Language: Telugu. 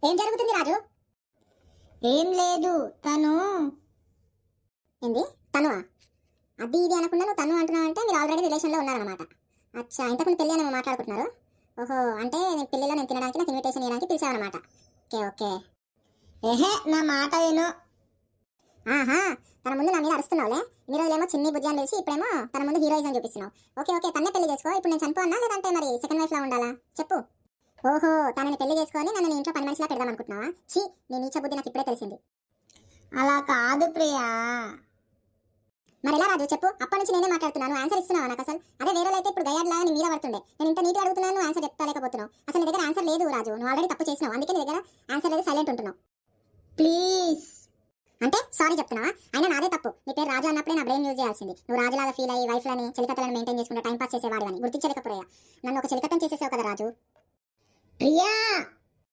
ఏం జరుగుతుంది రాజు? ఏం లేదు. తను ఏంది తను? అది ఇది అనకుండా నువ్వు తను అంటున్నావు అంటే మీరు ఆల్రెడీ రిలేషన్లో ఉన్నారనమాట. అచ్చా, ఇంతకుముందు పెళ్ళి అని మాట్లాడుకుంటున్నారు. ఓహో, అంటే నేను పెళ్ళిలో నేను తినడానికి నాకు ఇన్విటేషన్ ఇవ్వడానికి పిలిచావన్నమాట. Okay okay. నా మాట విను. ఆహా, తన ముందు నా మీద అరుస్తున్నావులే. ఇన్ని రోజులేమో చిన్ని బుజ్జి అని తెలిసి ఇప్పుడేమో తన ముందు హీరోయిజం చూపిస్తున్నావు. ఓకే ఓకే, తన్నే పెళ్లి చేసుకో. ఇప్పుడు నేను చనిపోన్నా లేదంటే మరి సెకండ్ వైఫ్ లా ఉండాలా చెప్పు. ఓహో, తనని పెళ్లి చేసుకొని నన్ను నీ ఇంట్లో పని మనిషిలా పెడదాం అనుకుంటున్నావా? ఛీ, నీ నీచ బుద్ధి నాకు ఇప్పుడే తెలిసింది. అలా కాదు ప్రియా. మరి ఎలా రాజు చెప్పు? అప్పటి నుంచి నేనే మాట్లాడుతున్నాను, ఆన్సర్ ఇస్తున్నావా నాకు అసలు? అదే వేరే అయితే ఇప్పుడు గయ్యాడ్లాగా నీ మీద పడుతుండే. నేను ఇంత నీట్గా అడుగుతున్నాను, ఆన్సర్ చెప్తాలేకపోతున్నావు. అసలు నీ దగ్గర ఆన్సర్ లేదు రాజు. నువ్వు ఆల్రెడీ తప్పు చేసినావు, అందుకే నీ దగ్గర ఆన్సర్ లేదు, సైలెంట్ ఉంటున్నావు. ప్లీజ్ అంటే సారీ చెప్తున్నావా? అయినా నాదే తప్పు. నీ పేరు రాజు అన్నప్పుడే నా బ్రెయిన్ యూజ్ చేయాల్సింది. నువ్వు రాజులాగా ఫీల్ అయ్యి వైఫ్లని చెలికతలను మెయింటైన్ చేసుకుంటే టైం పాస్ చేసేవాడు అని గుర్తించలేకపోయా. నన్ను ఒక చెలికతం చేసేసావు కదా రాజు. ప్రియా.